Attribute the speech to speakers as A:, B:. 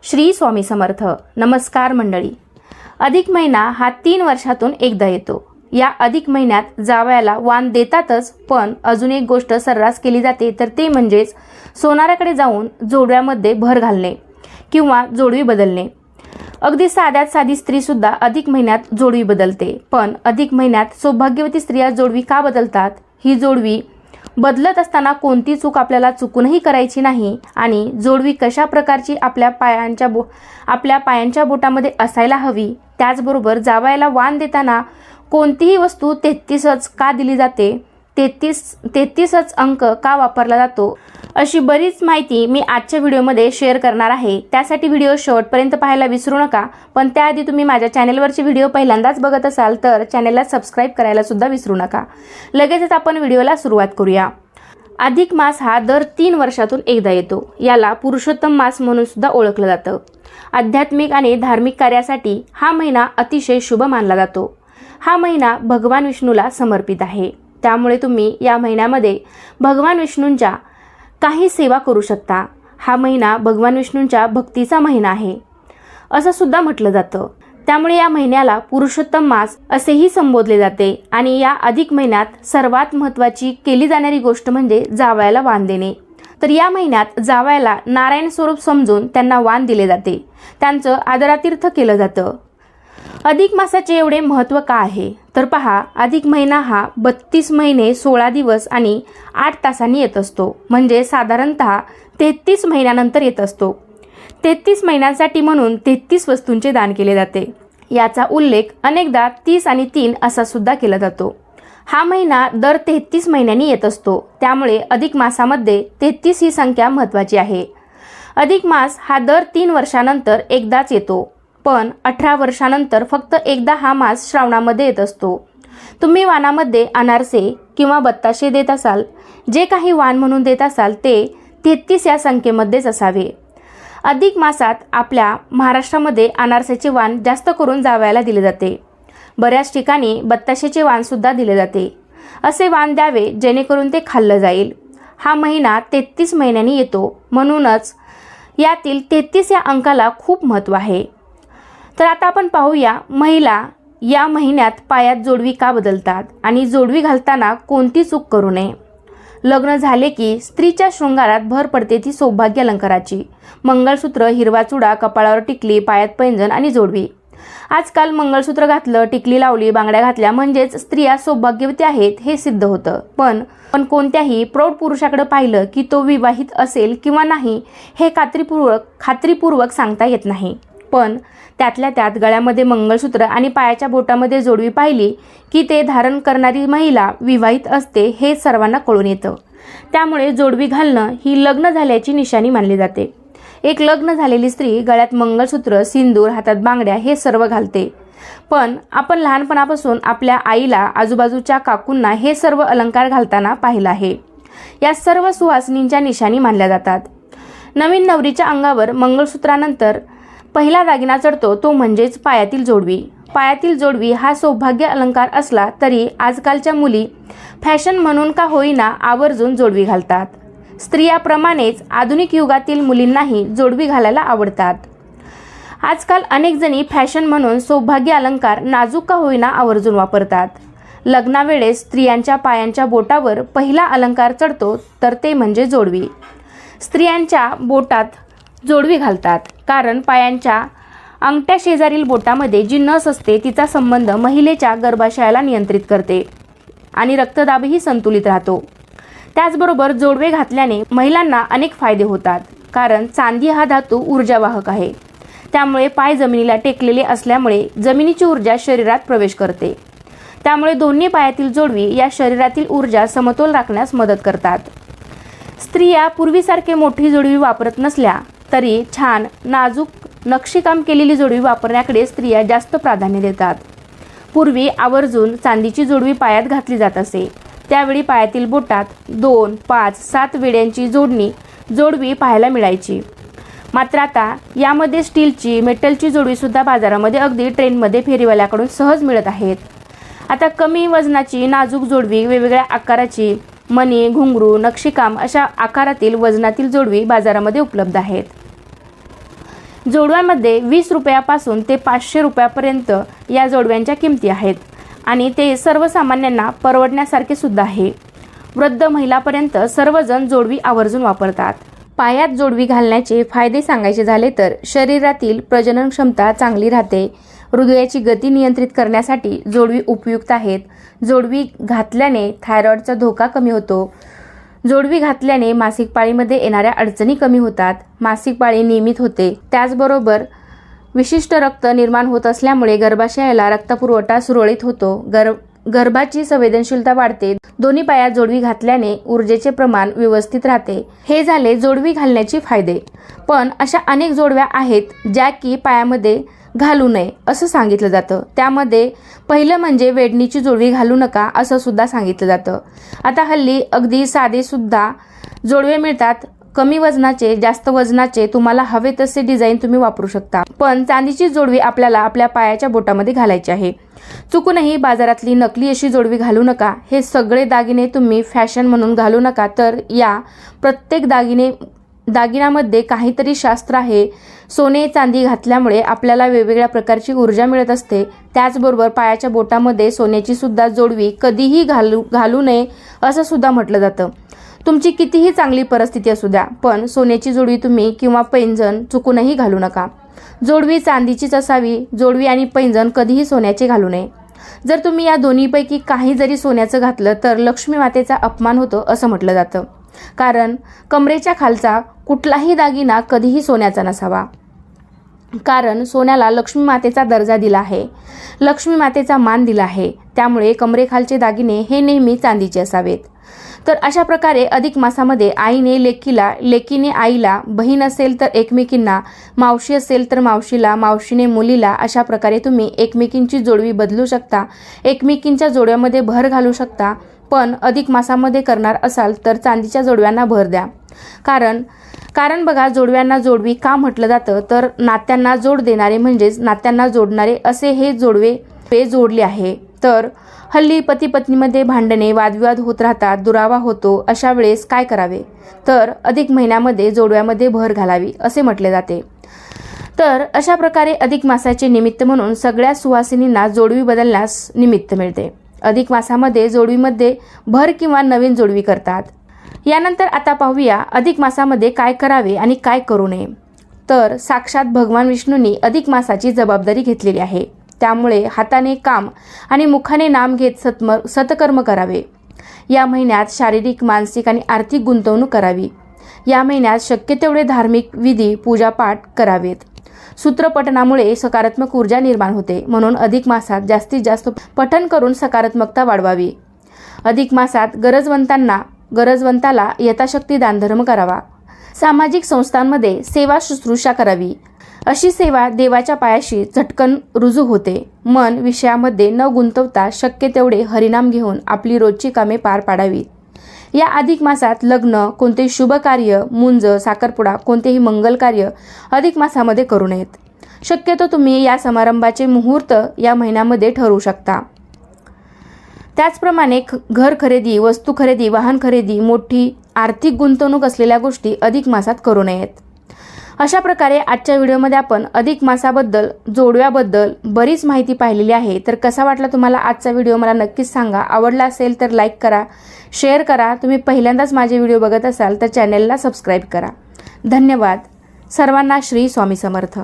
A: श्री स्वामी समर्थ. नमस्कार मंडळी. अधिक महिना हा 3 वर्षातून एकदा येतो. या अधिक महिन्यात जावयाला वाण देतातच, पण अजून एक गोष्ट सर्रास केली जाते, तर ते म्हणजेच सोनाराकडे जाऊन जोडव्यामध्ये भर घालणे किंवा जोडवी बदलणे. अगदी साध्यात साधी स्त्री सुद्धा अधिक महिन्यात जोडवी बदलते. पण अधिक महिन्यात सौभाग्यवती स्त्रिया जोडवी का बदलतात? ही जोडवी बदलत असताना कोणती चूक आपल्याला चुकूनही करायची नाही आणि जोडवी कशा प्रकारची आपल्या पायांच्या बोटामध्ये असायला हवी. त्याचबरोबर जावयाला वाण देताना कोणतीही वस्तू 33च का दिली जाते, 33च अंक का वापरला जातो, अशी बरीच माहिती मी आजच्या व्हिडिओमध्ये शेअर करणार आहे. त्यासाठी व्हिडिओ शेवटपर्यंत पाहायला विसरू नका. पण त्याआधी तुम्ही माझ्या चॅनेलवरचे व्हिडिओ पहिल्यांदाच बघत असाल तर चॅनेलला सबस्क्राईब करायला सुद्धा विसरू नका. लगेचच आपण व्हिडिओला सुरुवात करूया. अधिक मास हा दर 3 वर्षातून एकदा येतो. याला पुरुषोत्तम मास म्हणून सुद्धा ओळखलं जातं. आध्यात्मिक आणि धार्मिक कार्यासाठी हा महिना अतिशय शुभ मानला जातो. हा महिना भगवान विष्णूला समर्पित आहे. त्यामुळे तुम्ही या महिन्यामध्ये भगवान विष्णूंच्या काही सेवा करू शकता. हा महिना भगवान विष्णूंच्या भक्तीचा महिना आहे असं सुद्धा म्हटलं जातं. त्यामुळे या महिन्याला पुरुषोत्तम मास असेही संबोधले जाते. आणि या अधिक महिन्यात सर्वात महत्त्वाची केली जाणारी गोष्ट म्हणजे जावयाला वाण देणे. तर या महिन्यात जावयाला नारायण स्वरूप समजून त्यांना वाण दिले जाते. त्यांचं आदरातीर्थ केलं जातं. अधिक मासाचे एवढे महत्त्व का आहे तर पहा, अधिक महिना हा 32 महिने 16 दिवस आणि 8 तासांनी येत असतो. म्हणजे साधारणतः 33 महिन्यानंतर येत असतो. 33 महिन्यांसाठी म्हणून 33 वस्तूंचे दान केले जाते. याचा उल्लेख अनेकदा 30 आणि 3 असा सुद्धा केला जातो. हा महिना दर 33 महिन्यांनी येत असतो. त्यामुळे अधिक मासामध्ये 33 ही संख्या महत्त्वाची आहे. अधिक मास हा दर 3 वर्षानंतर एकदाच येतो. पण 18 वर्षानंतर फक्त एकदा हा मास श्रावणामध्ये येत असतो. तुम्ही वाणामध्ये अनारसे किंवा बत्ताशे देत असाल, जे काही वाण म्हणून देत असाल ते 33 या संख्येमध्येच असावे. अधिक मासात आपल्या महाराष्ट्रामध्ये अनारसेचे वाण जास्त करून जावयाला दिले जाते. बऱ्याच ठिकाणी बत्ताशेचे वाण सुद्धा दिले जाते. असे वाण द्यावे जेणेकरून ते खाल्लं जाईल. हा महिना 33 महिन्यांनी येतो, म्हणूनच यातील 33 या अंकाला खूप महत्त्व आहे. तर आता आपण पाहूया, महिला या महिन्यात पायात जोडवी का बदलतात आणि जोडवी घालताना कोणती चूक करू नये. लग्न झाले की स्त्रीच्या शृंगारात भर पडते ती सौभाग्य अलंकाराची. मंगळसूत्र, हिरवा चुडा, कपाळावर टिकली, पायात पैंजण आणि जोडवी. आजकाल मंगळसूत्र घातलं, टिकली लावली, बांगड्या घातल्या म्हणजेच स्त्रिया सौभाग्यवती आहेत हे सिद्ध होतं. पण कोणत्याही प्रौढ पुरुषाकडे पाहिलं की तो विवाहित असेल किंवा नाही हे खात्रीपूर्वक सांगता येत नाही. पण त्यातल्या त्यात गळ्यामध्ये मंगळसूत्र आणि पायाच्या बोटामध्ये जोडवी पाहिली की ते धारण करणारी महिला विवाहित असते हे सर्वांना कळून येतं. त्यामुळे जोडवी घालणं ही लग्न झाल्याची निशाणी मानली जाते. एक लग्न झालेली स्त्री गळ्यात मंगळसूत्र, सिंदूर, हातात बांगड्या हे सर्व घालते. पण आपण लहानपणापासून आपल्या आईला, आजूबाजूच्या काकूंना हे सर्व अलंकार घालताना पाहिलं आहे. या सर्व सुहासिनींच्या निशाणी मानल्या जातात. नवीन नवरीच्या अंगावर मंगळसूत्रानंतर पहिला दागिना चढतो तो म्हणजेच पायातील जोडवी. पायातील जोडवी हा सौभाग्य अलंकार असला तरी आजकालच्या मुली फॅशन म्हणून का होईना आवर्जून जोडवी घालतात. स्त्रियाप्रमाणेच आधुनिक युगातील मुलींनाही जोडवी घालायला आवडतात. आजकाल अनेक जणी फॅशन म्हणून सौभाग्य अलंकार नाजूक का होईना आवर्जून वापरतात. लग्नावेळेस स्त्रियांच्या पायांच्या बोटावर पहिला अलंकार चढतो तर ते म्हणजे जोडवी. स्त्रियांच्या बोटात जोडवी घालतात कारण पायांच्या अंगठ्या शेजारील बोटामध्ये जी नस असते तिचा संबंध महिलेच्या गर्भाशयाला नियंत्रित करते आणि रक्तदाबही संतुलित राहतो. त्याचबरोबर जोडवे घातल्याने महिलांना अनेक फायदे होतात. कारण चांदी हा धातू ऊर्जावाहक आहे. त्यामुळे पाय जमिनीला टेकलेले असल्यामुळे जमिनीची ऊर्जा शरीरात प्रवेश करते. त्यामुळे दोन्ही पायातील जोडवी या शरीरातील ऊर्जा समतोल राखण्यास मदत करतात. स्त्रिया पूर्वीसारखे मोठी जोडवी वापरत नसल्या तरी छान नाजूक नक्षीकाम केलेली जोडवी वापरण्याकडे स्त्रिया जास्त प्राधान्य देतात. पूर्वी आवर्जून चांदीची जोडवी पायात घातली जात असे. त्यावेळी पायातील बोटात 2, 5, 7 वेड्यांची जोडवी पाहायला मिळायची. मात्र आता यामध्ये स्टीलची, मेटलची जोडवीसुद्धा बाजारामध्ये अगदी ट्रेंडमध्ये फेरीवाल्याकडून सहज मिळत आहेत. आता कमी वजनाची नाजूक जोडवी, वेगवेगळ्या आकाराची मणी, घुंगरू, नक्षीकाम अशा आकारातील वजनातील जोडवी बाजारामध्ये उपलब्ध आहेत. जोडव्यामध्ये 20 रुपयापासून ते 500 रुपयापर्यंत या जोडव्यांच्या किमती आहेत आणि ते सर्वसामान्यांना परवडण्यासारखे सुद्धा आहे. वृद्ध महिलापर्यंत सर्वजण जोडवी आवर्जून वापरतात. पायात जोडवी घालण्याचे फायदे सांगायचे झाले तर शरीरातील प्रजनन क्षमता चांगली राहते. हृदयाची गती नियंत्रित करण्यासाठी जोडवी उपयुक्त आहेत. जोडवी घातल्याने थायरॉइडचा धोका कमी होतो. जोडवी घातल्याने मासिक पाळीमध्ये येणाऱ्या अडचणी कमी होतात. मासिक पाळी नियमित होते. त्याचबरोबर विशिष्ट रक्त निर्माण होत असल्यामुळे गर्भाशयाला रक्तपुरवठा सुरळीत होतो. गर्भाची संवेदनशीलता वाढते. दोन्ही पायात जोडवी घातल्याने ऊर्जेचे प्रमाण व्यवस्थित राहते. हे झाले जोडवी घालण्याचे फायदे. पण अशा अनेक जोडव्या आहेत ज्या की पायामध्ये घालू नये असं सांगितलं जातं. त्यामध्ये पहिलं म्हणजे वेडणीची जोडवी घालू नका असं सुद्धा सांगितलं जातं. आता हल्ली अगदी साधे सुद्धा जोडवे मिळतात. कमी वजनाचे, जास्त वजनाचे, तुम्हाला हवे तसे डिझाईन तुम्ही वापरू शकता. पण चांदीची जोडवी आपल्याला आपल्या पायाच्या बोटामध्ये घालायची आहे. चुकूनही बाजारातली नकली अशी जोडवी घालू नका. हे सगळे दागिने तुम्ही फॅशन म्हणून घालू नका. तर या प्रत्येक दागिन्यामध्ये काहीतरी शास्त्र आहे. सोने चांदी घातल्यामुळे आपल्याला वेगवेगळ्या प्रकारची ऊर्जा मिळत असते. त्याचबरोबर पायाच्या बोटामध्ये सोन्याची सुद्धा जोडवी कधीही घालू नये असं सुद्धा म्हटलं जातं. तुमची कितीही चांगली परिस्थिती असू द्या, पण सोन्याची जोडवी तुम्ही किंवा पैंजण चुकूनही घालू नका. जोडवी चांदीचीच असावी. जोडवी आणि पैंजण कधीही सोन्याचे घालू नये. जर तुम्ही या दोन्हीपैकी काही जरी सोन्याचं घातलं तर लक्ष्मी मातेचा अपमान होतो असं म्हटलं जातं. कारण कमरेच्या खालचा कुठलाही दागिना कधीही सोन्याचा नसावा. कारण सोन्याला लक्ष्मी मातेचा दर्जा दिला आहे, लक्ष्मी मातेचा मान दिला आहे. त्यामुळे कमरेखालचे दागिने हे नेहमी चांदीचे असावेत. तर अशा प्रकारे अधिक मासामध्ये आईने लेकीला, लेकीने आईला, बहीण असेल तर एकमेकींना, मावशी असेल तर मावशीला, मावशीने मुलीला, अशा प्रकारे तुम्ही एकमेकींची जोडवी बदलू शकता. एकमेकींच्या जोड्यामध्ये भर घालू शकता. पण अधिक मासामध्ये करणार असाल तर चांदीच्या जोडव्यांना भर द्या. कारण बघा, जोडव्यांना जोडवी का म्हटलं जातं तर नात्यांना जोड देणारे म्हणजेच नात्यांना जोडणारे असे हे जोडवे जोडले आहे. तर हल्ली पती पत्नीमध्ये भांडणे, वादविवाद होत राहतात, दुरावा होतो. अशा वेळेस काय करावे तर अधिक महिन्यामध्ये जोडव्यामध्ये भर घालावी असे म्हटले जाते. तर अशा प्रकारे अधिक मासाचे निमित्त म्हणून सगळ्या सुवासिनींना जोडवी बदलण्यास निमित्त मिळते. अधिक मासामध्ये जोडवीमध्ये भर किंवा नवीन जोडवी करतात. यानंतर आता पाहूया अधिक मासामध्ये काय करावे आणि काय करू नये. तर साक्षात भगवान विष्णूंनी अधिक मासाची जबाबदारी घेतलेली आहे. त्यामुळे हाताने काम आणि मुखाने नाम घेत सत्कर्म करावे. या महिन्यात शारीरिक, मानसिक आणि आर्थिक गुंतवणूक करावी. या महिन्यात शक्य तेवढे धार्मिक विधी, पूजापाठ करावेत. सूत्रपठणामुळे सकारात्मक ऊर्जा निर्माण होते. म्हणून अधिक मासात जास्तीत जास्त पठण करून सकारात्मकता वाढवावी. अधिक मासात गरजवंताला यथाशक्ती दानधर्म करावा. सामाजिक संस्थांमध्ये सेवा शुश्रूषा करावी. अशी सेवा देवाच्या पायाशी झटकन रुजू होते. मन विषयामध्ये न गुंतवता शक्य तेवढे हरिनाम घेऊन आपली रोजची कामे पार पाडावीत. या अधिक मासात लग्न, कोणतेही शुभ कार्य, मुंज, साखरपुडा, कोणतेही मंगल कार्य अधिक मासामध्ये करू नयेत. शक्यतो तुम्ही या समारंभाचे मुहूर्त या महिन्यामध्ये ठरवू शकता. त्याचप्रमाणे घर खरेदी, वस्तू खरेदी, वाहन खरेदी, मोठी आर्थिक गुंतवणूक असलेल्या गोष्टी अधिक मासात करू नयेत. अशा प्रकारे आजच्या व्हिडिओमध्ये आपण अधिक मासाबद्दल, जोडव्याबद्दल बरीच माहिती पाहिलेली आहे. तर कसा वाटला तुम्हाला आजचा व्हिडिओ मला नक्कीच सांगा. आवडला असेल तर लाईक करा, शेअर करा. तुम्ही पहिल्यांदाच माझे व्हिडिओ बघत असाल तर चॅनेलला सबस्क्राईब करा. धन्यवाद. सर्वांना श्री स्वामी समर्थ.